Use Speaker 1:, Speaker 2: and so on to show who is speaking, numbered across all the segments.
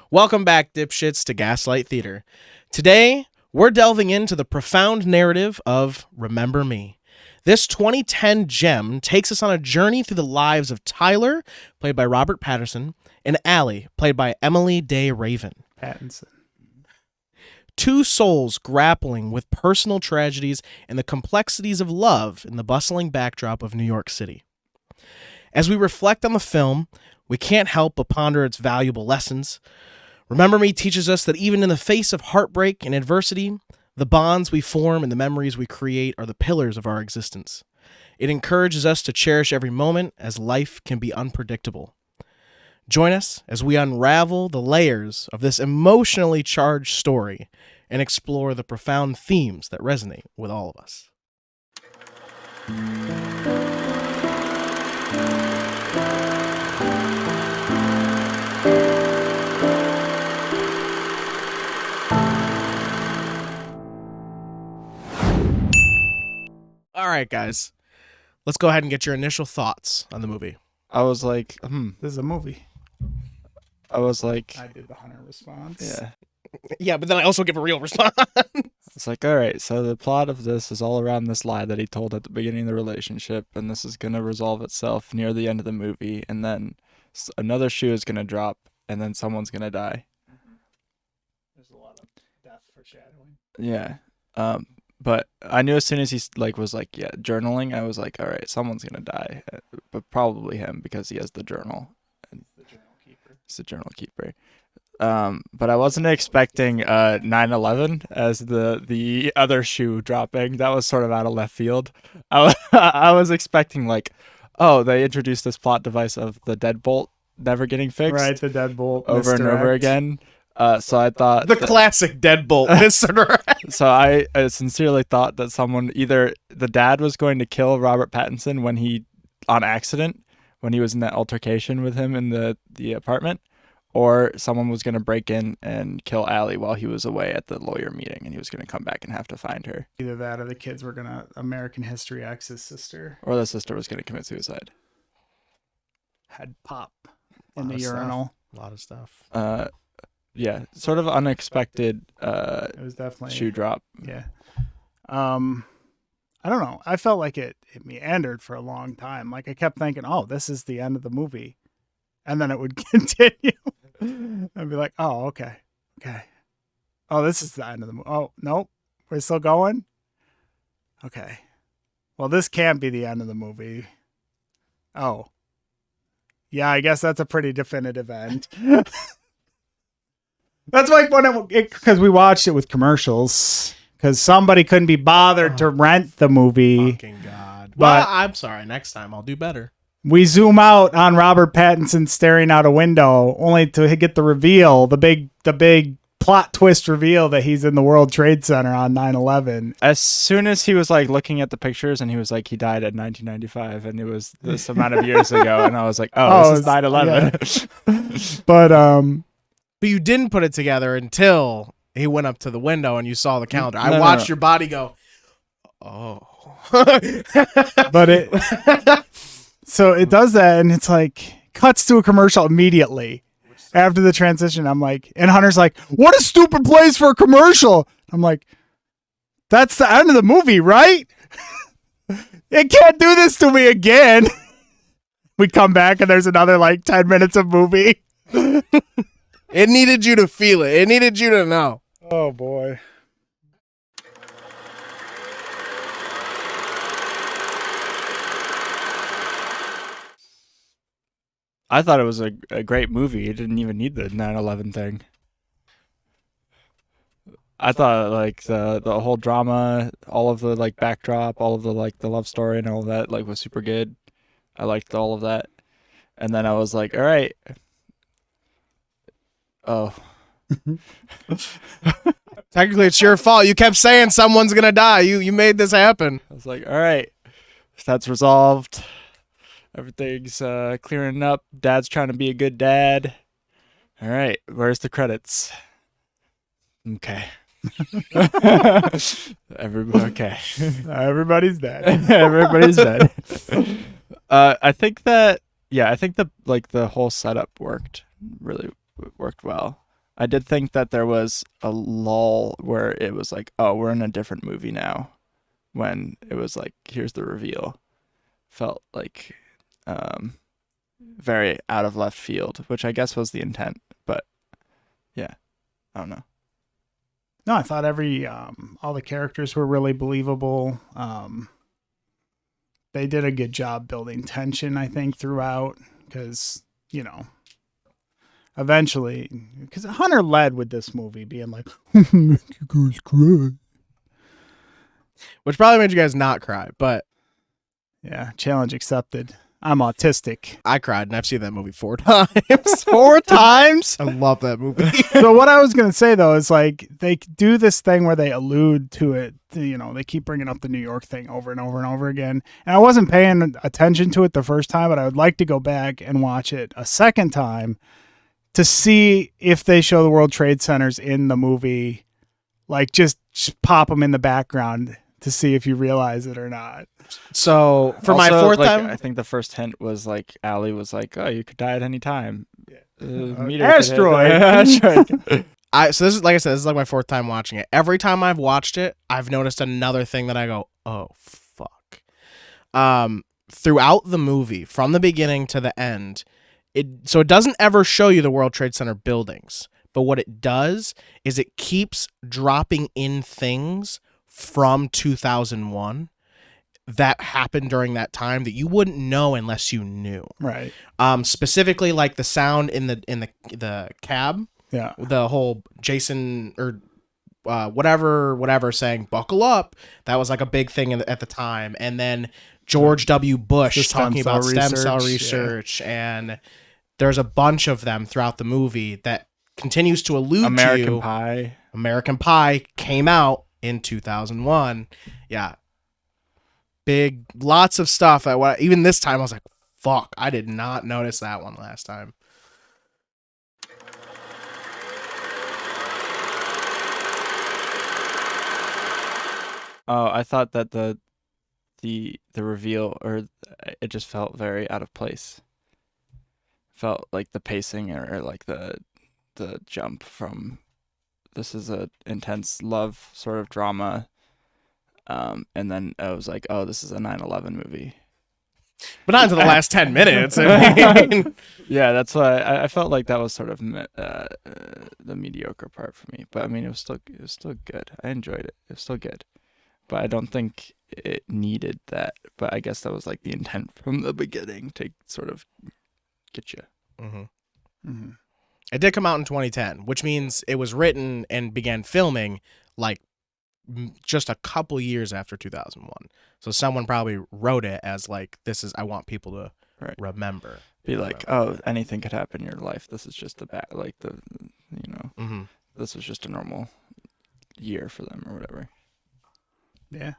Speaker 1: Welcome back, dipshits, to Gaslight Theater. Today, we're delving into the profound narrative of Remember Me. This 2010 gem takes us on a journey through the lives of Tyler, played by Robert Pattinson, and Allie, played by Emily Day Raven.
Speaker 2: Pattinson.
Speaker 1: Two souls grappling with personal tragedies and the complexities of love in the bustling backdrop of New York City. As we reflect on the film, we can't help but ponder its valuable lessons. Remember Me teaches us that even in the face of heartbreak and adversity, the bonds we form and the memories we create are the pillars of our existence. It encourages us to cherish every moment, as life can be unpredictable. Join us as we unravel the layers of this emotionally charged story and explore the profound themes that resonate with all of us. All right, guys. Let's go ahead and get your initial thoughts on the movie.
Speaker 2: I was like,
Speaker 3: This is a movie.
Speaker 2: I was like,
Speaker 3: I did the Hunter response.
Speaker 2: yeah.
Speaker 1: Yeah, but then I also give a real response.
Speaker 2: It's like, all right, so the plot of this is all around this lie that he told at the beginning of the relationship, and this is going to resolve itself near the end of the movie, and then another shoe is going to drop, and then someone's going to die.
Speaker 3: There's a lot of death foreshadowing.
Speaker 2: Yeah. But I knew as soon as he was journaling, I was like, all right, someone's going to die, but probably him because he has the journal.
Speaker 3: The journal keeper.
Speaker 2: He's the journal keeper. But I wasn't expecting 9/11 as the other shoe dropping. That was sort of out of left field. I was expecting they introduced this plot device of the deadbolt never getting fixed.
Speaker 3: Right, the deadbolt
Speaker 2: over and over again. So I thought
Speaker 1: The classic deadbolt, Mr. Direct.
Speaker 2: So I sincerely thought that someone, either the dad was going to kill Robert Pattinson on accident when he was in that altercation with him in the apartment, or someone was going to break in and kill Allie while he was away at the lawyer meeting, and he was going to come back and have to find her.
Speaker 3: Either that or the kids were going to American History X his sister.
Speaker 2: Or the sister was going to commit suicide.
Speaker 3: Head pop in the urinal.
Speaker 1: A lot of stuff.
Speaker 2: Yeah, sort of unexpected
Speaker 3: It was definitely
Speaker 2: shoe drop.
Speaker 3: Yeah. I don't know. I felt like it meandered for a long time. Like I kept thinking, oh, this is the end of the movie. And then it would continue. I'd be like, oh, okay. Oh, this is the end of the movie. Oh, nope. We're still going? Okay. Well, this can't be the end of the movie. Oh. Yeah, I guess that's a pretty definitive end. That's like when because we watched it with commercials because somebody couldn't be bothered to rent the movie.
Speaker 1: Fucking God.
Speaker 3: But
Speaker 1: well, I'm sorry. Next time I'll do better.
Speaker 3: We zoom out on Robert Pattinson staring out a window only to get the reveal, the big plot twist reveal that he's in the World Trade Center on 9/11.
Speaker 2: As soon as he was like looking at the pictures and he was like, he died in 1995 and it was this amount of years ago. And I was like, this is 9/11.
Speaker 3: Yeah.
Speaker 1: But you didn't put it together until he went up to the window and you saw the calendar. I
Speaker 2: No,
Speaker 1: watched your body go, oh.
Speaker 3: But so it does that and it's like cuts to a commercial immediately after the transition. I'm like, and Hunter's like, what a stupid place for a commercial. I'm like, that's the end of the movie, right? It can't do this to me again. We come back and there's another 10 minutes of movie.
Speaker 1: It needed you to feel it. It needed you to know.
Speaker 3: Oh, boy.
Speaker 2: I thought it was a great movie. It didn't even need the 9/11 thing. I thought the whole drama, all of the backdrop, all of the love story and all of that was super good. I liked all of that. And then I was like, all right. Oh.
Speaker 1: Technically, it's your fault. You kept saying someone's going to die. You made this happen.
Speaker 2: I was like, all right. That's resolved. Everything's clearing up. Dad's trying to be a good dad. All right. Where's the credits? Okay. Okay.
Speaker 3: Everybody's dead.
Speaker 2: Everybody's dead. I think the whole setup really worked well. I did think that there was a lull where it was like, oh, we're in a different movie now. When it was like, here's the reveal. Felt like very out of left field, which I guess was the intent. But yeah, I don't know.
Speaker 3: No, I thought all the characters were really believable. They did a good job building tension, I think, throughout, because, eventually, because Hunter led with this movie being like, make you guys cry.
Speaker 1: Which probably made you guys not cry, but
Speaker 3: Yeah, challenge accepted. I'm autistic.
Speaker 1: I cried, and I've seen that movie 4 times.
Speaker 3: 4 times?
Speaker 1: I love that movie.
Speaker 3: So what I was going to say, though, is like they do this thing where they allude to it. They keep bringing up the New York thing over and over and over again. And I wasn't paying attention to it the first time, but I would like to go back and watch it a second time to see if they show the World Trade Centers in the movie, like just pop them in the background to see if you realize it or not.
Speaker 1: So for my
Speaker 2: Also,
Speaker 1: fourth
Speaker 2: like,
Speaker 1: time,
Speaker 2: I think the first hint was like Allie was like, "Oh, you could die at any time."
Speaker 3: Asteroid.
Speaker 2: Asteroid.
Speaker 1: so this is, like I said, this is like my 4th time watching it. Every time I've watched it, I've noticed another thing that I go, oh fuck. Throughout the movie, from the beginning to the end, it doesn't ever show you the World Trade Center buildings, but what it does is it keeps dropping in things from 2001 that happened during that time that you wouldn't know unless you knew.
Speaker 3: Right.
Speaker 1: Specifically, like the sound in the cab.
Speaker 3: Yeah.
Speaker 1: The whole Jason or whatever saying "buckle up." That was like a big thing at the time. And then George W. Bush talking about stem cell research, and there's a bunch of them throughout the movie that continues to allude
Speaker 2: American
Speaker 1: to
Speaker 2: Pie.
Speaker 1: American Pie came out in 2001. Yeah. Big, lots of stuff. Even this time, I was like, fuck, I did not notice that one last time.
Speaker 2: Oh, I thought that the reveal, or it just felt very out of place. Felt like the pacing or like the jump from this is a intense love sort of drama, and then I was like, oh, this is a 9/11 movie.
Speaker 1: But not until the last 10 minutes. I mean,
Speaker 2: Yeah, that's why I felt like that was sort of the mediocre part for me. But I mean, it was still good. I enjoyed it. It was still good. But I don't think it needed that. But I guess that was like the intent from the beginning to sort of get you.
Speaker 1: mm-hmm.
Speaker 3: Mm-hmm.
Speaker 1: It did come out in 2010, which means it was written and began filming like just a couple years after 2001. So someone probably wrote it as like, this is, I want people to remember.
Speaker 2: Be like, oh, anything could happen in your life. This is just
Speaker 1: Mm-hmm.
Speaker 2: this was just a normal year for them or whatever.
Speaker 3: Yeah.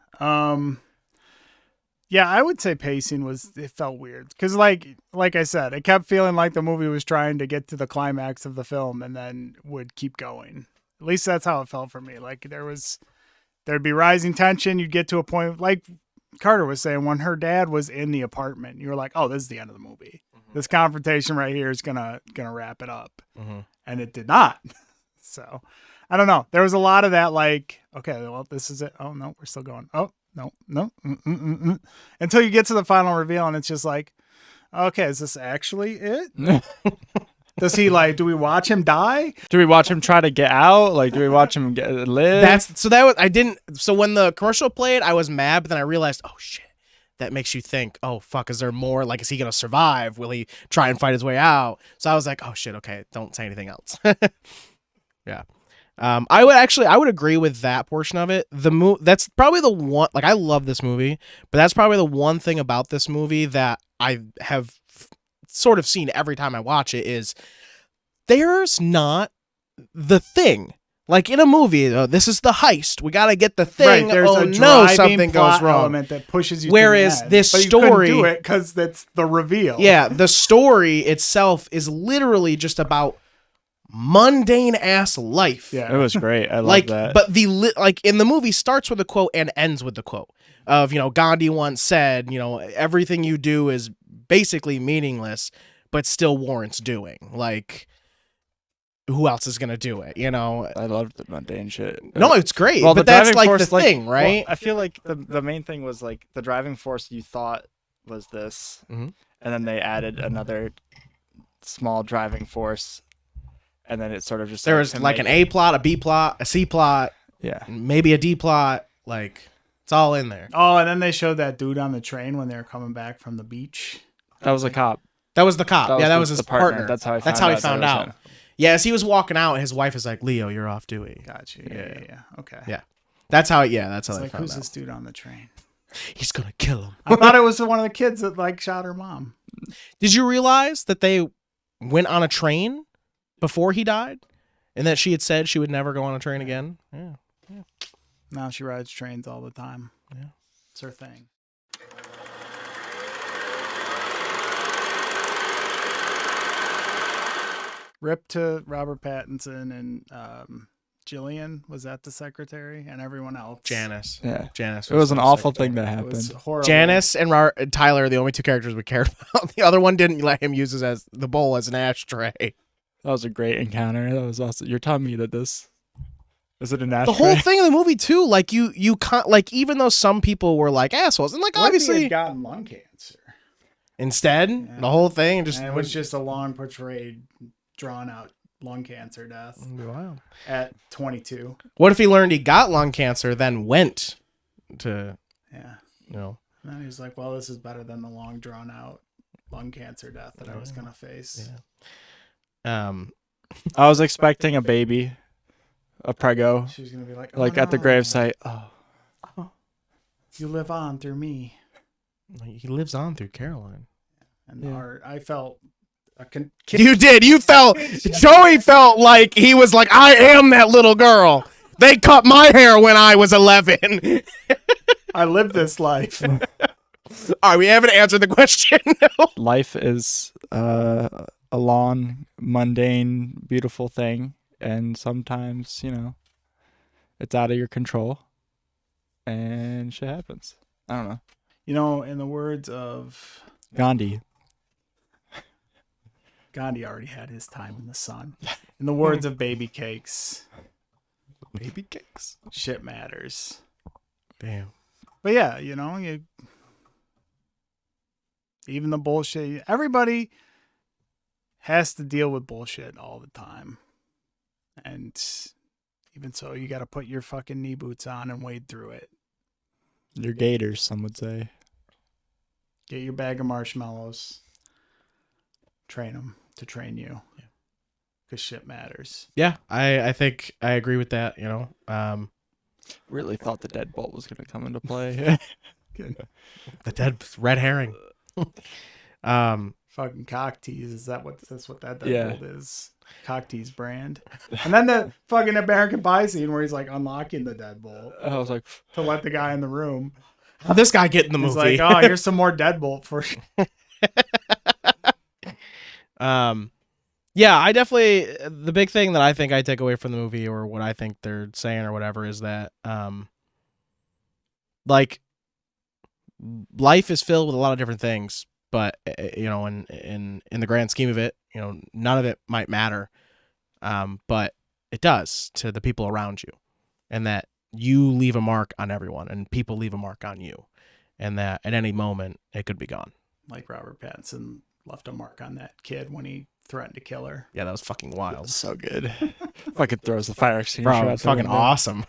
Speaker 3: Yeah, I would say pacing it felt weird. Because like I said, it kept feeling like the movie was trying to get to the climax of the film and then would keep going. At least that's how it felt for me. Like there'd be rising tension. You'd get to a point, like Carter was saying, when her dad was in the apartment, you were like, oh, this is the end of the movie. Mm-hmm. This confrontation right here is gonna wrap it up. Mm-hmm. And it did not. So I don't know. There was a lot of that, like, okay, well, this is it. Oh no, we're still going. Oh, no. Until you get to the final reveal and it's just like, okay, is this actually it? Does he do we watch him die?
Speaker 2: Do we watch him try to get out? Like, do we watch him live?
Speaker 1: So when the commercial played, I was mad, but then I realized, oh shit, that makes you think, oh fuck, is there more? Like, is he going to survive? Will he try and fight his way out? So I was like, oh shit, okay, don't say anything else. Yeah. I would agree with that portion of it. That's probably the one, like, I love this movie, but that's probably the one thing about this movie that I have sort of seen every time I watch it is there's not the thing. Like in a movie, this is the heist. We got to get the thing.
Speaker 3: Right, there's
Speaker 1: oh
Speaker 3: a
Speaker 1: no, something goes wrong.
Speaker 3: Element that pushes you
Speaker 1: Whereas
Speaker 3: to the end.
Speaker 1: this
Speaker 3: But
Speaker 1: story,
Speaker 3: you couldn't do it because that's the reveal.
Speaker 1: Yeah, the story itself is literally just about mundane ass life.
Speaker 3: Yeah,
Speaker 2: it was great. I love that.
Speaker 1: But like in the movie starts with a quote and ends with the quote of, Gandhi once said, everything you do is basically meaningless, but still warrants doing. Like, who else is gonna do it? You know?
Speaker 2: I loved the mundane shit.
Speaker 1: No, it's great,
Speaker 2: Well,
Speaker 1: but
Speaker 2: the
Speaker 1: that's
Speaker 2: driving
Speaker 1: like
Speaker 2: force,
Speaker 1: the thing,
Speaker 2: well,
Speaker 1: right?
Speaker 2: I feel like the main thing was like the driving force you thought was this,
Speaker 1: Mhm.
Speaker 2: and then they added another small driving force, and then it sort of just
Speaker 1: There was
Speaker 2: to
Speaker 1: like
Speaker 2: make
Speaker 1: an A plot, a B plot, a C plot,
Speaker 2: yeah.
Speaker 1: maybe a D plot. Like it's all in there.
Speaker 3: Oh, and then they showed that dude on the train when they were coming back from the beach.
Speaker 2: That was a cop.
Speaker 1: That was the cop. That was
Speaker 2: the
Speaker 1: his partner.
Speaker 2: That's how I
Speaker 1: That's
Speaker 2: found
Speaker 1: how he
Speaker 2: out that
Speaker 1: found
Speaker 2: it was
Speaker 1: out.
Speaker 2: him.
Speaker 1: Yeah, as he was walking out, his wife is like, "Leo, you're off duty."
Speaker 3: Gotcha.
Speaker 1: Yeah.
Speaker 3: Yeah. Okay.
Speaker 1: Yeah. That's how. Yeah, that's how
Speaker 3: It's
Speaker 1: they
Speaker 3: like,
Speaker 1: found
Speaker 3: who's
Speaker 1: out.
Speaker 3: this dude on the train?
Speaker 1: He's gonna kill him.
Speaker 3: I thought it was one of the kids that like shot her mom.
Speaker 1: Did you realize that they went on a train before he died, and that she had said she would never go on a train again? Yeah.
Speaker 3: Now she rides trains all the time.
Speaker 1: Yeah.
Speaker 3: It's her thing. Rip to Robert Pattinson and Jillian. Was that the secretary? And everyone else.
Speaker 1: Janice.
Speaker 2: Yeah.
Speaker 1: Janice.
Speaker 2: It was an
Speaker 1: the
Speaker 2: awful
Speaker 1: secretary.
Speaker 2: thing that
Speaker 3: It was
Speaker 2: happened.
Speaker 3: horrible.
Speaker 1: Janice and Tyler are the only two characters we cared about. The other one didn't let him use the bowl as an ashtray.
Speaker 2: That was a great encounter. That was awesome. You're telling me that this is it an
Speaker 1: The
Speaker 2: ashtray?
Speaker 1: whole thing of the movie too, like you can't, like, even though some people were like assholes, and like
Speaker 3: What if he
Speaker 1: obviously
Speaker 3: had gotten lung cancer?
Speaker 1: instead
Speaker 3: Yeah.
Speaker 1: the whole thing just
Speaker 3: And it was just a long portrayed, drawn out lung cancer death
Speaker 1: wow.
Speaker 3: at 22.
Speaker 1: What if he learned he got lung cancer, then went to
Speaker 3: Yeah.
Speaker 1: you know?
Speaker 3: And then he was like, well, this is better than the long drawn out lung cancer death that I was going to face.
Speaker 1: Yeah.
Speaker 2: I was expecting a baby, a prego,
Speaker 3: She was going to be like,
Speaker 2: at the
Speaker 3: no,
Speaker 2: gravesite. Oh,
Speaker 3: you live on through me.
Speaker 1: He lives on through Caroline.
Speaker 3: And
Speaker 2: Yeah.
Speaker 3: art, I felt
Speaker 1: You did. You felt. Joey felt like he was like, I am that little girl. They cut my hair when I was 11.
Speaker 3: I lived this life.
Speaker 1: All right, we haven't answered the question.
Speaker 2: life is a long, mundane, beautiful thing, and sometimes it's out of your control, and shit happens. I don't know.
Speaker 3: You know, in the words of
Speaker 2: Gandhi.
Speaker 3: Gandhi already had his time in the sun. In the words of Baby Cakes,
Speaker 1: Baby cakes.
Speaker 3: shit matters.
Speaker 1: Damn.
Speaker 3: But yeah, even the bullshit, everybody has to deal with bullshit all the time. And even so, you got to put your fucking knee boots on and wade through it.
Speaker 2: Your gators, some would say.
Speaker 3: Get your bag of marshmallows. Train them to train you. Because shit matters.
Speaker 1: Yeah, I think I agree with that.
Speaker 2: Really thought the deadbolt was going to come into play.
Speaker 1: The dead red herring.
Speaker 3: Fucking cock tease. That's what that
Speaker 2: Yeah.
Speaker 3: deadbolt is. Cock tease brand. And then the fucking American Pie scene where he's like unlocking the deadbolt
Speaker 2: I was like,
Speaker 3: to let the guy in the room.
Speaker 1: How'd this guy get in the
Speaker 3: He's
Speaker 1: movie?
Speaker 3: like, oh, here's some more deadbolt for you.
Speaker 1: Yeah, I definitely, the big thing that I think I take away from the movie, or what I think they're saying or whatever, is that like, life is filled with a lot of different things, but in the grand scheme of it, none of it might matter, but it does to the people around you, and that you leave a mark on everyone, and people leave a mark on you, and that at any moment it could be gone.
Speaker 3: Like Robert Pattinson left a mark on that kid when he threatened to kill her.
Speaker 1: Yeah, that was fucking wild.
Speaker 2: so good. Fucking throws the fire extinguisher.
Speaker 1: Bro,
Speaker 2: out
Speaker 1: it's
Speaker 2: the
Speaker 1: fucking
Speaker 2: window.
Speaker 1: awesome.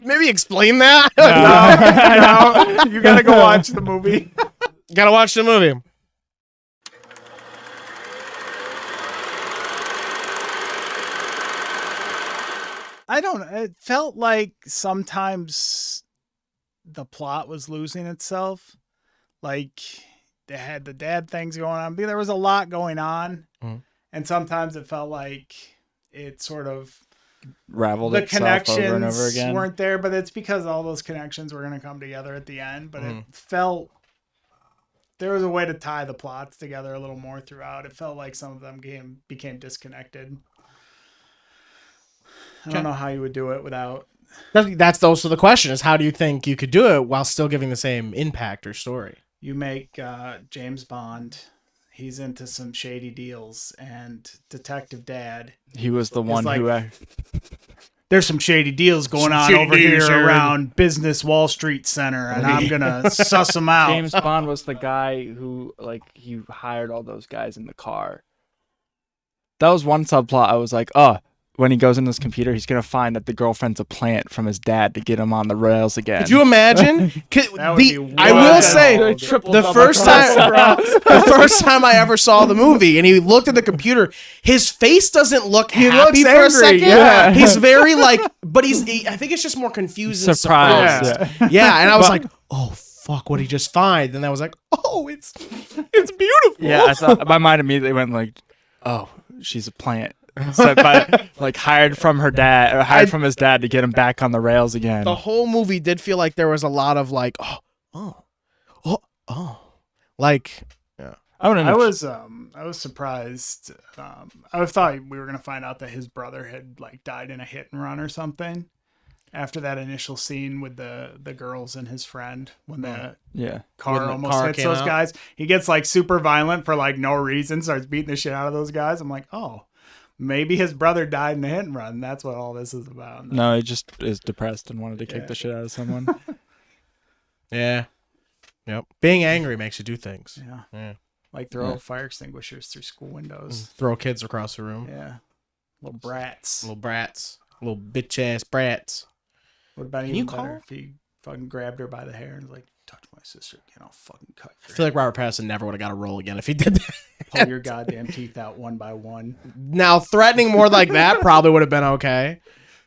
Speaker 1: Maybe explain that.
Speaker 3: No, you gotta go watch the movie.
Speaker 1: Gotta watch the movie.
Speaker 3: It felt like sometimes the plot was losing itself. Like they had the dad things going on. There was a lot going on.
Speaker 1: Mhm.
Speaker 3: And sometimes it felt like it sort of
Speaker 2: Raveled
Speaker 3: the
Speaker 2: itself
Speaker 3: connections
Speaker 2: over and over again.
Speaker 3: weren't there, but it's because all those connections were going to come together at the end. But
Speaker 1: Mhm.
Speaker 3: it felt there was a way to tie the plots together a little more throughout. It felt like some of them became disconnected. I don't know how you would do it without.
Speaker 1: That's also the question: is how do you think you could do it while still giving the same impact or story?
Speaker 3: You make James Bond. he's into some shady deals, and Detective Dad.
Speaker 2: He was the one
Speaker 3: like-
Speaker 2: who.
Speaker 3: There's some shady deals going
Speaker 1: Some
Speaker 3: on
Speaker 1: shady
Speaker 3: over
Speaker 1: deals,
Speaker 3: here
Speaker 1: sir.
Speaker 3: around Business Wall Street Center, and I'm gonna suss them out.
Speaker 2: James Bond was the guy who, like, he hired all those guys in the car. That was one subplot. I was like, oh, when he goes in his computer, he's gonna find that the girlfriend's a plant from his dad to get him on the rails again.
Speaker 1: Could you imagine?
Speaker 3: That would be
Speaker 1: I
Speaker 3: wild.
Speaker 1: will say, the first time I ever saw the movie, and he looked at the computer, his face doesn't look happy
Speaker 3: looks
Speaker 1: for a
Speaker 3: angry,
Speaker 1: second.
Speaker 3: yeah.
Speaker 1: He's very like, but I think it's just more confused and
Speaker 2: Surprised.
Speaker 1: surprised. Yeah, and I was like, oh fuck, what did he just find? And I was like, oh, it's beautiful.
Speaker 2: Yeah, I thought my mind immediately went like, oh, she's a plant. So like hired from her dad or hired from his dad to get him back on the rails again.
Speaker 1: The whole movie did feel like there was a lot of like, like, yeah.
Speaker 3: I was surprised. I thought we were gonna find out that his brother had like died in a hit and run or something. After that initial scene with the girls and his friend, when the car
Speaker 1: When the
Speaker 3: almost
Speaker 1: car
Speaker 3: hits
Speaker 1: came
Speaker 3: those
Speaker 1: out.
Speaker 3: guys, he gets like super violent for like no reason, starts beating the shit out of those guys. I'm like, oh, maybe his brother died in a hit and run. That's what all this is about.
Speaker 2: No, he just is depressed and wanted to kick the shit out of someone.
Speaker 1: Yeah. Yep. Being angry makes you do things.
Speaker 3: Yeah. Like throw fire extinguishers through school windows.
Speaker 1: Throw kids across the room.
Speaker 3: Yeah. Little brats.
Speaker 1: Little brats. Little bitch ass brats.
Speaker 3: Would have been
Speaker 1: Can
Speaker 3: even
Speaker 1: you
Speaker 3: better
Speaker 1: call?
Speaker 3: if he fucking grabbed her by the hair and was like, touch my sister again, I'll fucking cut
Speaker 1: I
Speaker 3: your
Speaker 1: feel like Robert Pattinson never would have got a role again if he did that.
Speaker 3: pull your goddamn teeth out one by one.
Speaker 1: Now, threatening more like that probably would have been okay.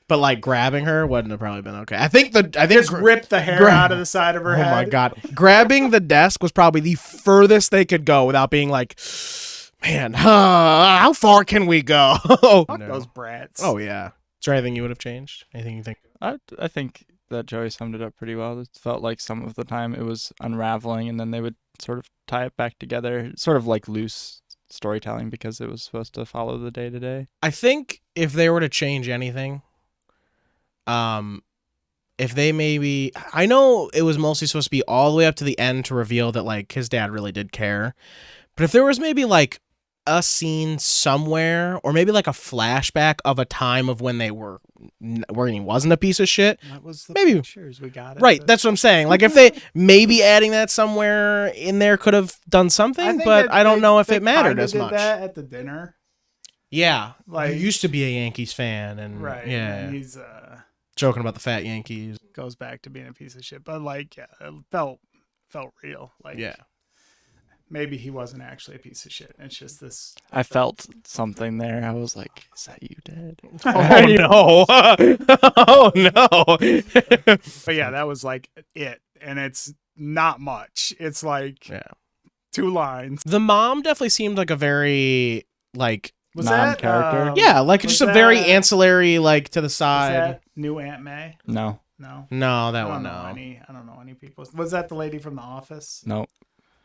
Speaker 1: But like grabbing her wouldn't have probably been okay. I think
Speaker 3: Just rip the hair out of the side of her head.
Speaker 1: Oh my god. Grabbing the desk was probably the furthest they could go without being like, man, how far can we go?
Speaker 3: Fuck those brats.
Speaker 1: Oh yeah. Is there anything you would have changed? Anything you think?
Speaker 2: I think that Joey summed it up pretty well. It felt like some of the time it was unraveling, and then they would sort of tie it back together, sort of like loose storytelling because it was supposed to follow the day to day.
Speaker 1: I think if they were to change anything, if they maybe, I know it was mostly supposed to be all the way up to the end to reveal that like his dad really did care, but if there was maybe like a scene somewhere, or maybe like a flashback of a time of when they were, when he wasn't a piece of shit.
Speaker 3: That was the
Speaker 1: Maybe.
Speaker 3: pictures we got.
Speaker 1: Right, that's what I'm saying. Like if they maybe adding that somewhere in there could have done something, but I don't know if it mattered as much.
Speaker 3: That at the dinner,
Speaker 1: Yeah,
Speaker 3: Like-
Speaker 1: you used to be a Yankees fan, and
Speaker 3: right?
Speaker 1: yeah,
Speaker 3: And he's
Speaker 1: joking about the fat Yankees.
Speaker 3: goes back to being a piece of shit, but like it felt real. Like
Speaker 1: Yeah,
Speaker 3: maybe he wasn't actually a piece of shit. It's just this.
Speaker 2: I felt something there. I was like, is that you, Dad?
Speaker 1: Oh no! Oh no!
Speaker 3: But yeah, that was like it, and it's not much. It's like
Speaker 1: Yeah.
Speaker 3: 2 lines.
Speaker 1: The mom definitely seemed like a very like
Speaker 3: Was
Speaker 2: Non-character?
Speaker 3: that
Speaker 1: yeah, like
Speaker 3: was
Speaker 1: just a very
Speaker 3: that-
Speaker 1: ancillary like to the
Speaker 3: Was
Speaker 1: side.
Speaker 3: that new Aunt May?
Speaker 2: No,
Speaker 3: No.
Speaker 1: No, that
Speaker 3: I
Speaker 1: one
Speaker 3: don't know
Speaker 1: no.
Speaker 3: I don't know any people. Was that the lady from The Office?
Speaker 2: no.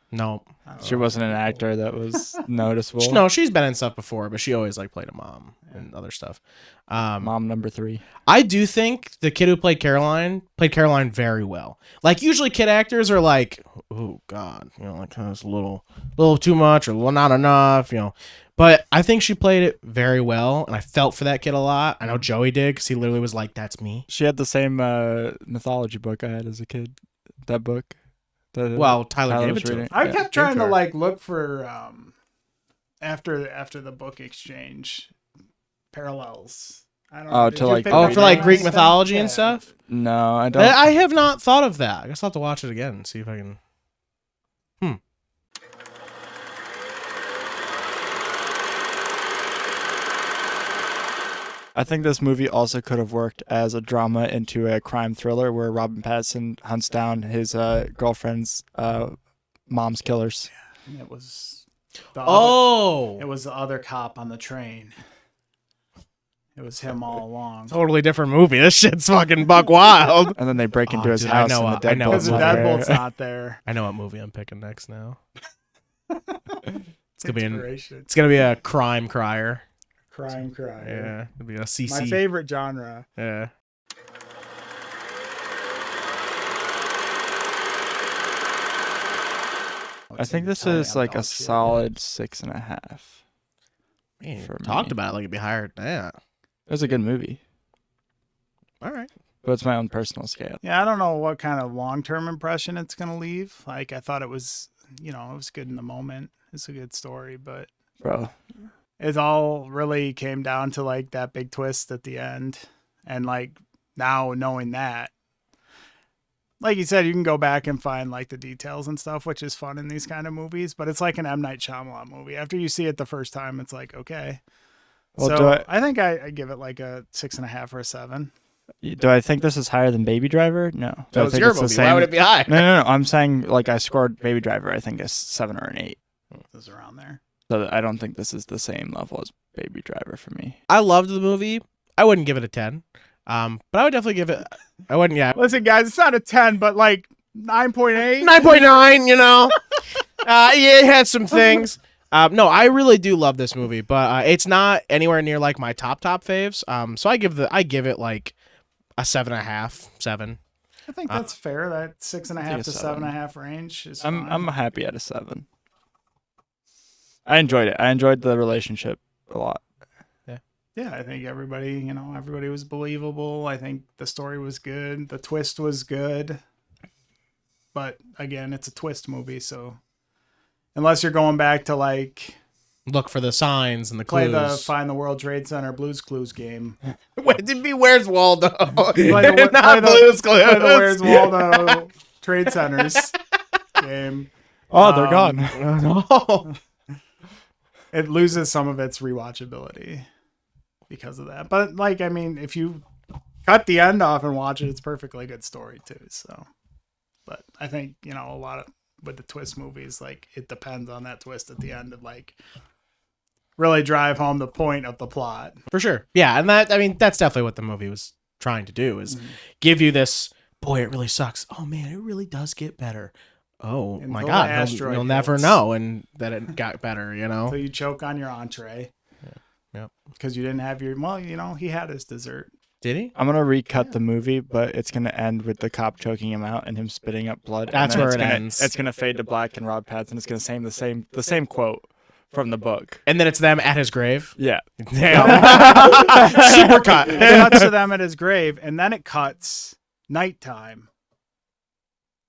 Speaker 1: No,
Speaker 3: I don't
Speaker 2: She
Speaker 3: know.
Speaker 2: wasn't an actor that was noticeable.
Speaker 1: no, she's been in stuff before, but she always like played a mom and other stuff.
Speaker 2: Mom number 3.
Speaker 1: I do think the kid who played Caroline very well. Like usually kid actors are like, oh god, you know, like it's a little too much or not enough, you know. But I think she played it very well, and I felt for that kid a lot. I know Joey did because he literally was like, "That's me."
Speaker 2: She had the same mythology book I had as a kid. That book.
Speaker 1: Well, Tyler gave
Speaker 2: was
Speaker 1: it to him.
Speaker 2: reading.
Speaker 3: I
Speaker 2: Yeah.
Speaker 3: kept trying to
Speaker 1: her.
Speaker 3: like look for after the book exchange parallels. I don't
Speaker 2: Oh,
Speaker 3: know.
Speaker 2: to,
Speaker 3: Did you
Speaker 2: like,
Speaker 3: pick
Speaker 2: oh,
Speaker 3: up
Speaker 2: for,
Speaker 3: on
Speaker 2: like,
Speaker 3: that
Speaker 1: Greek
Speaker 3: stuff?
Speaker 1: mythology and
Speaker 3: Yeah.
Speaker 1: stuff?
Speaker 2: No, I don't.
Speaker 1: I have not thought of that. I guess I'll have to watch it again and see if I can.
Speaker 2: I think this movie also could have worked as a drama into a crime thriller where Robin Pattinson hunts down his girlfriend's mom's killers.
Speaker 3: And it was it was the other cop on the train. It was him all along.
Speaker 1: Totally different movie. This shit's fucking buck wild.
Speaker 2: And then they break into
Speaker 1: Oh,
Speaker 2: his
Speaker 1: dude, I
Speaker 2: house
Speaker 1: know
Speaker 2: and the
Speaker 1: I know
Speaker 3: Because
Speaker 2: deadbolt's
Speaker 3: the
Speaker 1: what
Speaker 2: not
Speaker 3: deadbolt's
Speaker 2: there.
Speaker 3: not there.
Speaker 1: I know what movie I'm picking next now. It's gonna be
Speaker 3: Inspiration.
Speaker 1: it's gonna be a crime crier.
Speaker 3: Crime cry.
Speaker 1: Yeah, it'll be a CC.
Speaker 3: My favorite genre.
Speaker 1: Yeah.
Speaker 2: I think this
Speaker 3: Oh,
Speaker 2: is
Speaker 3: yeah,
Speaker 2: like a
Speaker 3: dog shit.
Speaker 2: solid 6.5.
Speaker 1: Man,
Speaker 2: For
Speaker 1: talked
Speaker 2: me.
Speaker 1: about it like it'd be higher. Yeah.
Speaker 2: It was a good movie,
Speaker 1: All right.
Speaker 2: but it's my own personal scale.
Speaker 3: Yeah, I don't know what kind of long-term impression it's gonna leave. Like, I thought it was, it was good in the moment. It's a good story, but
Speaker 2: Bro,
Speaker 3: it all really came down to like that big twist at the end, and like now knowing that, like you said, you can go back and find like the details and stuff, which is fun in these kind of movies. But it's like an M. Night Shyamalan movie. After you see it the first time, it's like, okay.
Speaker 2: Well,
Speaker 3: So
Speaker 2: do
Speaker 3: I think I give it like a 6.5 or a 7.
Speaker 2: do I think this is higher than Baby Driver? No. Do
Speaker 1: That
Speaker 2: I
Speaker 1: was
Speaker 2: think
Speaker 1: your
Speaker 2: it's the
Speaker 1: movie.
Speaker 2: same?
Speaker 1: Why would it be high?
Speaker 2: No. I'm saying like I scored Baby Driver. I think a 7 or an 8.
Speaker 3: Those around there.
Speaker 2: So I don't think this is the same level as Baby Driver for me.
Speaker 1: I loved the movie. I wouldn't give it a 10. But I would definitely give it. I wouldn't. Yeah.
Speaker 3: Listen, guys, it's not a 10, but like 9.8.
Speaker 1: 9.9. You know. Yeah, it had some things. No, I really do love this movie, but it's not anywhere near like my top faves. So I give it like a 7.5, 7.
Speaker 3: I think that's fair. That 6.5 to
Speaker 2: 7.
Speaker 3: 7.5 range is fine.
Speaker 2: I'm happy at a 7. I enjoyed it. I enjoyed the relationship a lot.
Speaker 3: Yeah, I think everybody was believable. I think the story was good. The twist was good. But again, it's a twist movie, so unless you're going back to like
Speaker 1: Look for the signs and the
Speaker 3: play
Speaker 1: clues.
Speaker 3: the Find the World Trade Center Blues Clues game.
Speaker 1: Where's Waldo?
Speaker 3: Play the Where's Waldo Trade Centers game.
Speaker 2: Oh, they're gone.
Speaker 1: No.
Speaker 3: It loses some of its rewatchability because of that. But like, I mean, if you cut the end off and watch it, it's perfectly good story too. So, but I think, a lot of with the twist movies, like it depends on that twist at the end of like really drive home the point of the plot.
Speaker 1: For sure. Yeah, and that's definitely what the movie was trying to do is give you this, boy, it really sucks. Oh man, it really does get better. Oh
Speaker 3: Until
Speaker 1: my
Speaker 3: the
Speaker 1: God,
Speaker 3: asteroid
Speaker 1: you'll never
Speaker 3: hits.
Speaker 1: know and that it got better,
Speaker 3: So you choke on your entree.
Speaker 1: Yep.
Speaker 3: Because you didn't have he had his dessert.
Speaker 1: Did he?
Speaker 2: I'm gonna recut the movie, but it's gonna end with the cop choking him out and him spitting up blood.
Speaker 1: That's
Speaker 2: and then
Speaker 1: where
Speaker 2: it's
Speaker 1: it
Speaker 2: gonna,
Speaker 1: ends.
Speaker 2: It's gonna fade to black and Rob Pattinson is gonna say the same quote from the book.
Speaker 1: And then it's them at his grave.
Speaker 2: Yeah.
Speaker 1: Damn. Super cut.
Speaker 3: It cuts to them at his grave, and then it cuts nighttime.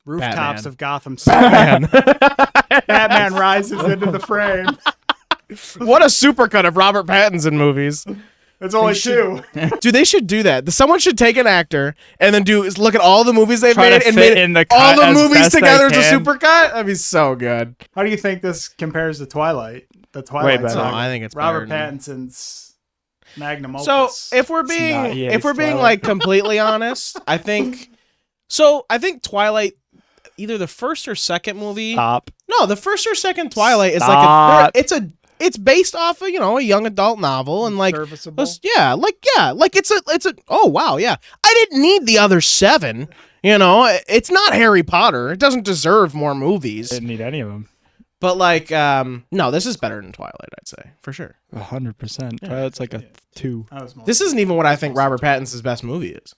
Speaker 3: Rooftops
Speaker 1: Batman.
Speaker 3: of Gotham City.
Speaker 1: Man.
Speaker 3: Batman rises into the frame.
Speaker 1: What a supercut of Robert Pattinson movies.
Speaker 3: It's only two.
Speaker 1: Dude, they should do that. Someone should take an actor and then look at all the movies they've
Speaker 2: Try
Speaker 1: made
Speaker 2: to
Speaker 1: and
Speaker 2: fit
Speaker 1: made
Speaker 2: in the
Speaker 1: all
Speaker 2: cut
Speaker 1: the
Speaker 2: as
Speaker 1: movies
Speaker 2: best they
Speaker 1: together as a
Speaker 2: can.
Speaker 1: supercut. That'd be so good.
Speaker 3: How do you think this compares to Twilight? The Twilight
Speaker 2: better.
Speaker 3: saga.
Speaker 1: No, I think it's
Speaker 3: Robert
Speaker 1: better than-
Speaker 3: Pattinson's magnum
Speaker 1: So
Speaker 3: opus.
Speaker 1: if we're
Speaker 2: not
Speaker 1: being
Speaker 2: EA's Twilight.
Speaker 1: like completely honest, I think Twilight, either the first or second movie.
Speaker 2: Stop.
Speaker 1: No, the first or second Twilight is
Speaker 2: Stop.
Speaker 1: like it's based off of a young adult novel and like
Speaker 3: serviceable.
Speaker 1: it's a oh wow yeah, I didn't need the other 7. It's not Harry Potter. It doesn't deserve more movies.
Speaker 2: Didn't need any of them.
Speaker 1: But like no, this is better than Twilight, I'd say for sure.
Speaker 2: 100%. Twilight's like a 2.
Speaker 1: This isn't even what I think Robert Pattinson's best movie is.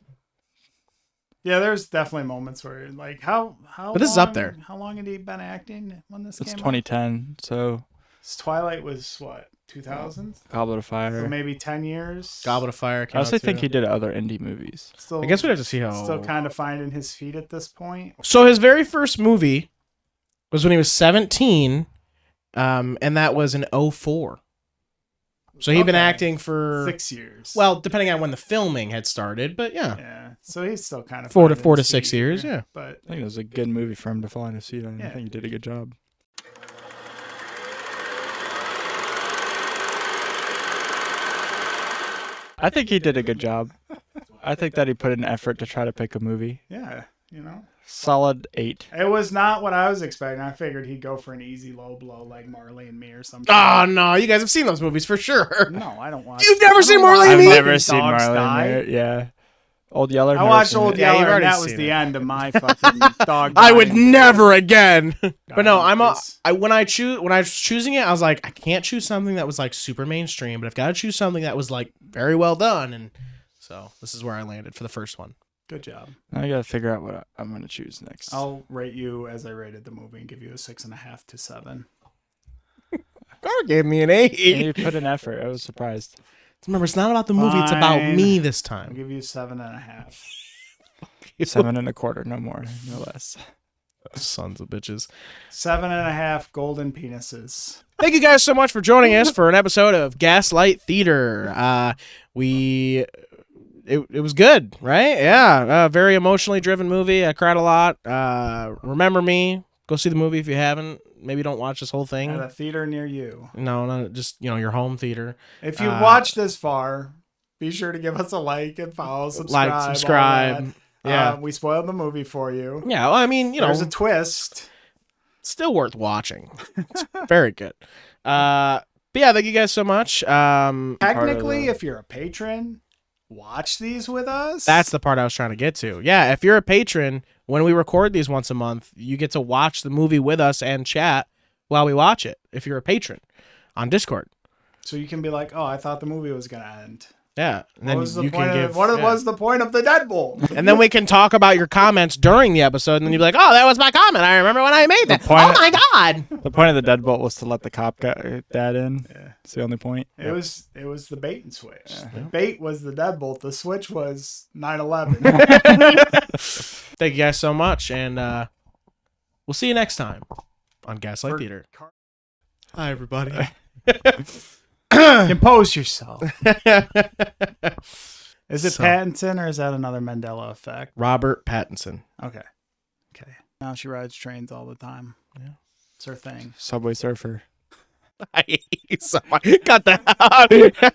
Speaker 3: Yeah, there's definitely moments where like how.
Speaker 1: But this is up there.
Speaker 3: How long had he been acting when this
Speaker 2: It's
Speaker 3: came out?
Speaker 2: 2010, so
Speaker 3: Twilight was what, 2000?
Speaker 2: Goblet of
Speaker 3: So
Speaker 2: Fire.
Speaker 3: maybe 10 years.
Speaker 1: Goblet of Fire.
Speaker 2: I also think he did other indie movies.
Speaker 3: Still,
Speaker 1: I guess we'd have to see how.
Speaker 3: still kind of finding his feet at this point.
Speaker 1: So his very first movie was when he was 17, and that was in 2004. So he'd been
Speaker 3: Okay.
Speaker 1: acting for
Speaker 3: 6 years.
Speaker 1: well, depending on when the filming had started, but yeah.
Speaker 3: yeah. So he's still kind of
Speaker 1: 4 to
Speaker 3: finding his
Speaker 1: 6
Speaker 3: feet
Speaker 1: years,
Speaker 3: here,
Speaker 1: yeah.
Speaker 3: But
Speaker 2: I think it was a good movie for him to find a seat on.
Speaker 3: Yeah.
Speaker 2: I think he did a good job. I think he did a good job. I think that he put in effort to try to pick a movie.
Speaker 3: yeah,
Speaker 2: Solid 8.
Speaker 3: it was not what I was expecting. I figured he'd go for an easy low blow like Marley and Me or something.
Speaker 1: Oh no, you guys have seen those movies for sure.
Speaker 3: No, I don't watch.
Speaker 1: You've never
Speaker 3: I don't
Speaker 1: seen
Speaker 3: watch
Speaker 1: Marley and
Speaker 2: I've
Speaker 1: Me?
Speaker 2: never
Speaker 3: Dogs
Speaker 2: seen Marley
Speaker 3: Die.
Speaker 2: and Me. Yeah. Old Yeller.
Speaker 3: I watched Old
Speaker 1: Yeah, you've
Speaker 3: Yeller, and
Speaker 1: already
Speaker 3: that was
Speaker 1: seen
Speaker 3: the
Speaker 1: it.
Speaker 3: end of my fucking dog.
Speaker 1: I would
Speaker 3: dying.
Speaker 1: never again. But no,
Speaker 3: Dying movies.
Speaker 1: when I was choosing it, I was like, I can't choose something that was like super mainstream, but I've got to choose something that was like very well done, and so this is where I landed for the first one.
Speaker 3: Good job.
Speaker 2: Now I gotta figure out what I'm gonna choose next.
Speaker 3: I'll rate you as I rated the movie and give you a 6.5 to 7.
Speaker 1: Gar gave me an 8.
Speaker 2: You put an effort. I was surprised.
Speaker 1: Remember, it's not about the movie. It's about
Speaker 3: Fine.
Speaker 1: me this
Speaker 3: I'll
Speaker 1: time.
Speaker 3: give you 7.5.
Speaker 2: 7.25, no more, no less.
Speaker 1: Sons of bitches.
Speaker 3: 7.5 golden penises.
Speaker 1: Thank you guys so much for joining us for an episode of Gaslight Theater. It was good, right? Yeah, very emotionally driven movie. I cried a lot. Remember Me. Go see the movie if you haven't. Maybe don't watch this whole thing.
Speaker 3: At a theater near you.
Speaker 1: No, not just your home theater.
Speaker 3: If you watched this far, be sure to give us a like and follow, subscribe.
Speaker 1: Like, subscribe. Yeah,
Speaker 3: we spoiled the movie for you.
Speaker 1: yeah. Well, I mean,
Speaker 3: There's a twist.
Speaker 1: still worth watching. It's very good. But yeah, thank you guys so much.
Speaker 3: Technically, if you're a patron, watch these with us.
Speaker 1: That's the part I was trying to get to. Yeah, if you're a patron, when we record these once a month, you get to watch the movie with us and chat while we watch it. If you're a patron on Discord.
Speaker 3: So you can be like, oh, I thought the movie was going to end.
Speaker 1: Yeah. And then
Speaker 3: What was the
Speaker 1: you
Speaker 3: point
Speaker 1: can
Speaker 3: of,
Speaker 1: give,
Speaker 3: what
Speaker 1: yeah.
Speaker 3: was the point of the Deadbolt?
Speaker 1: And then we can talk about your comments during the episode, and then you'll be like, oh, that was my comment. I remember when I made that.
Speaker 2: point
Speaker 1: Oh
Speaker 2: of-
Speaker 1: my God.
Speaker 2: The point of the deadbolt was to let the cop dad in.
Speaker 3: Yeah.
Speaker 2: It's the only point.
Speaker 3: It was the bait and switch.
Speaker 2: Yeah.
Speaker 3: The bait was the Deadbolt. The switch was 9/11.
Speaker 1: Thank you guys so much, and we'll see you next time on Gaslight Theater. Hi, everybody.
Speaker 3: Compose yourself. Is it
Speaker 1: So-
Speaker 3: Pattinson or is that another Mandela effect?
Speaker 1: Robert Pattinson.
Speaker 3: Okay. Now she rides trains all the time.
Speaker 1: Yeah.
Speaker 3: It's her thing.
Speaker 2: Subway Surfer.
Speaker 1: I hate someone. Cut that out.